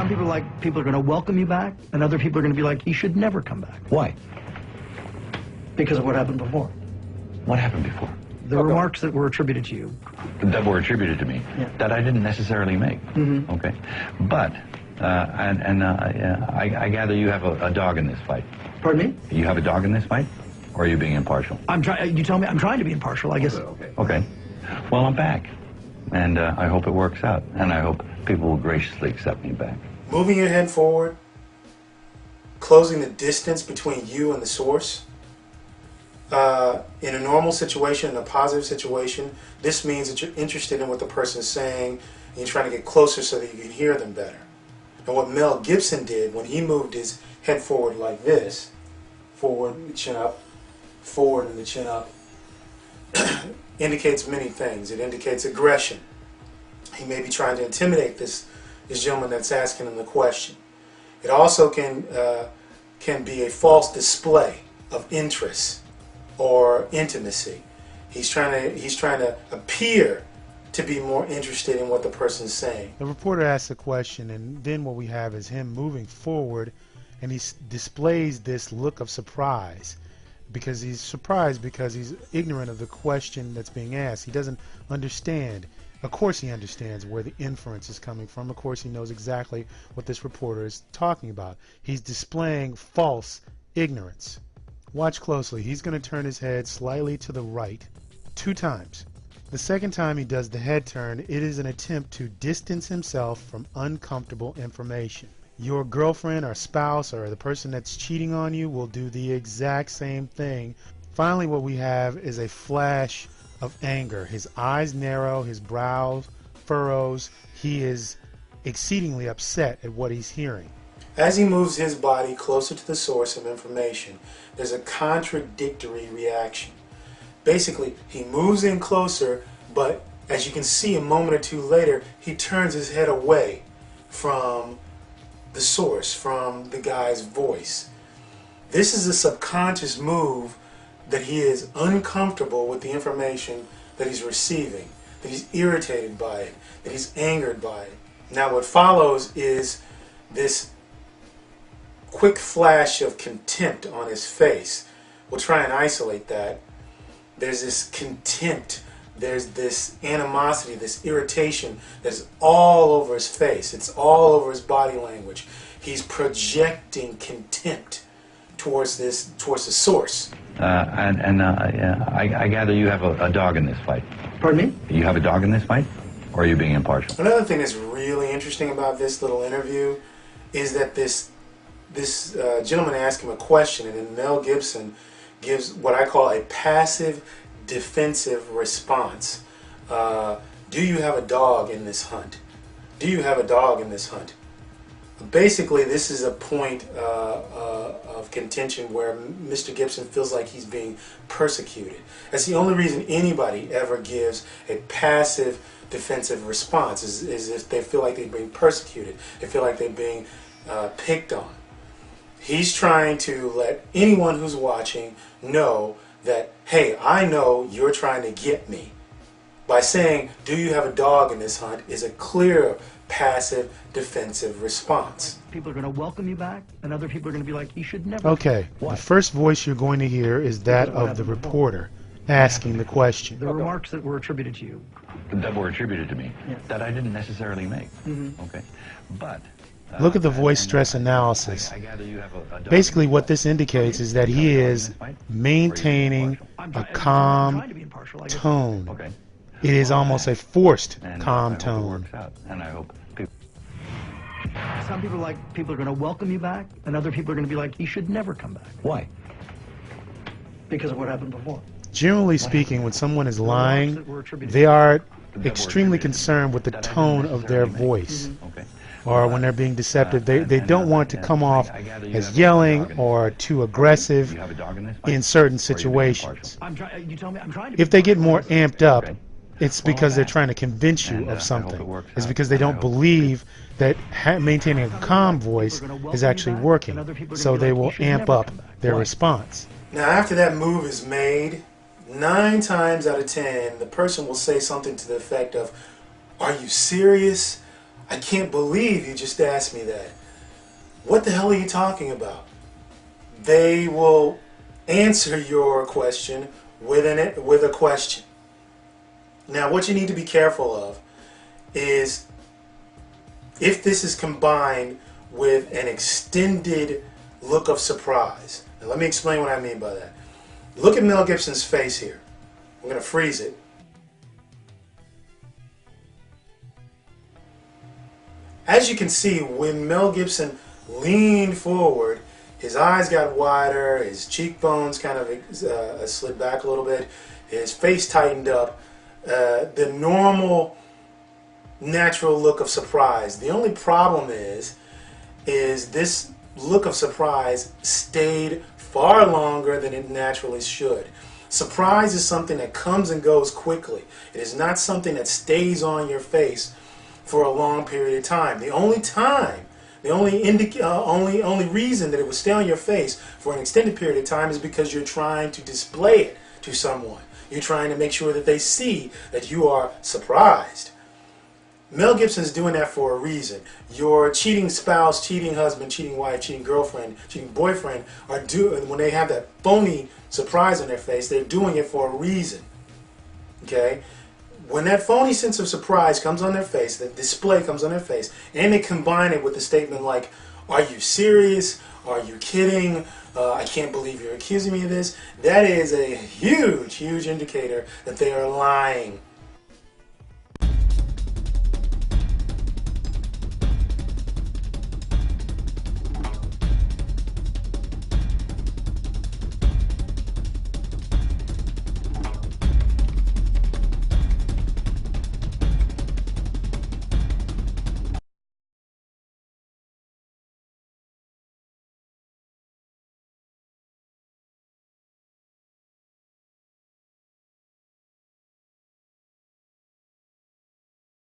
Some people are going to welcome you back, and other people are going to be like, he should never come back. Why? Because of what happened before. What happened before? The remarks that were attributed to you. That were attributed to me. Yeah. That I didn't necessarily make. Mm-hmm. Okay. But, I gather you have a dog in this fight. Pardon me? You have a dog in this fight? Or are you being impartial? You tell me I'm trying to be impartial, I guess. Okay. Well, I'm back. And I hope it works out. And I hope people will graciously accept me back. Moving your head forward, closing the distance between you and the source. In a normal situation, in a positive situation, this means that you're interested in what the person is saying, and you're trying to get closer so that you can hear them better. And what Mel Gibson did when he moved his head forward like this, forward and the chin up, forward and the chin up, indicates many things. It indicates aggression. He may be trying to intimidate this gentleman that's asking him the question. It also can be a false display of interest or intimacy. He's trying to appear to be more interested in what the person's saying. The reporter asks a question, and then what we have is him moving forward, and he displays this look of surprise because he's surprised because he's ignorant of the question that's being asked. He doesn't understand. Of course he understands where the inference is coming from. Of course he knows exactly what this reporter is talking about. He's displaying false ignorance. Watch closely. He's going to turn his head slightly to the right 2 times. The second time he does the head turn, it is an attempt to distance himself from uncomfortable information. Your girlfriend or spouse or the person that's cheating on you will do the exact same thing. Finally, what we have is a flash of anger. His eyes narrow, his brow furrows. He is exceedingly upset at what he's hearing. As he moves his body closer to the source of information, there's a contradictory reaction. Basically, he moves in closer, but as you can see a moment or two later, he turns his head away from the source, from the guy's voice. This is a subconscious move that he is uncomfortable with the information that he's receiving, that he's irritated by it, that he's angered by it. Now what follows is this quick flash of contempt on his face. We'll try and isolate that. There's this contempt, there's this animosity, this irritation that's all over his face. It's all over his body language. He's projecting contempt towards the source. I gather you have a dog in this fight. Pardon me? You have a dog in this fight? Or are you being impartial? Another thing that's really interesting about this little interview is that this gentleman asked him a question, and then Mel Gibson gives what I call a passive defensive response. Do you have a dog in this hunt? Do you have a dog in this hunt? Basically, this is a point of contention where Mr. Gibson feels like he's being persecuted. That's the only reason anybody ever gives a passive defensive response is if they feel like they're being persecuted. They feel like they're being picked on. He's trying to let anyone who's watching know that, hey, I know you're trying to get me. By saying, do you have a dog in this hunt, is a clear passive defensive response. People are going to welcome you back, and other people are going to be like, he should never. Okay, the first voice you're going to hear is that of the reporter asking the question. The remarks that were attributed to you. That were attributed to me. Yeah. That I didn't necessarily make. Mm-hmm. Okay. But look at the voice stress analysis. Basically what this indicates is that he is maintaining a calm tone. It is almost a forced calm tone. And I hope Some people are going to welcome you back, and other people are going to be like, he should never come back. Why? Because of what happened before. Generally speaking, when someone is lying, they are extremely concerned with the tone of their voice. Okay. Or when they're being deceptive, they don't want to come off as yelling or too aggressive in certain situations. If they get more amped up, it's because they're trying to convince you of something. It's because they don't believe that maintaining a calm voice is actually working, so they will amp up their response. Now after that move is made, 9 times out of 10, the person will say something to the effect of, are you serious? I can't believe you just asked me that. What the hell are you talking about? They will answer your question with a question. Now, what you need to be careful of is if this is combined with an extended look of surprise. Now, let me explain what I mean by that. Look at Mel Gibson's face here. I'm going to freeze it. As you can see, when Mel Gibson leaned forward, his eyes got wider, his cheekbones kind of slid back a little bit, his face tightened up. The normal, natural look of surprise. The only problem is this look of surprise stayed far longer than it naturally should. Surprise is something that comes and goes quickly. It is not something that stays on your face for a long period of time. The only reason that it would stay on your face for an extended period of time is because you're trying to display it to someone. You're trying to make sure that they see that you are surprised. Mel Gibson's doing that for a reason. Your cheating spouse, cheating husband, cheating wife, cheating girlfriend, cheating boyfriend are doing, when they have that phony surprise on their face, they're doing it for a reason. Okay? When that phony sense of surprise comes on their face, that display comes on their face, and they combine it with a statement like, "Are you serious? Are you kidding? I can't believe you're accusing me of this," that is a huge, huge indicator that they are lying.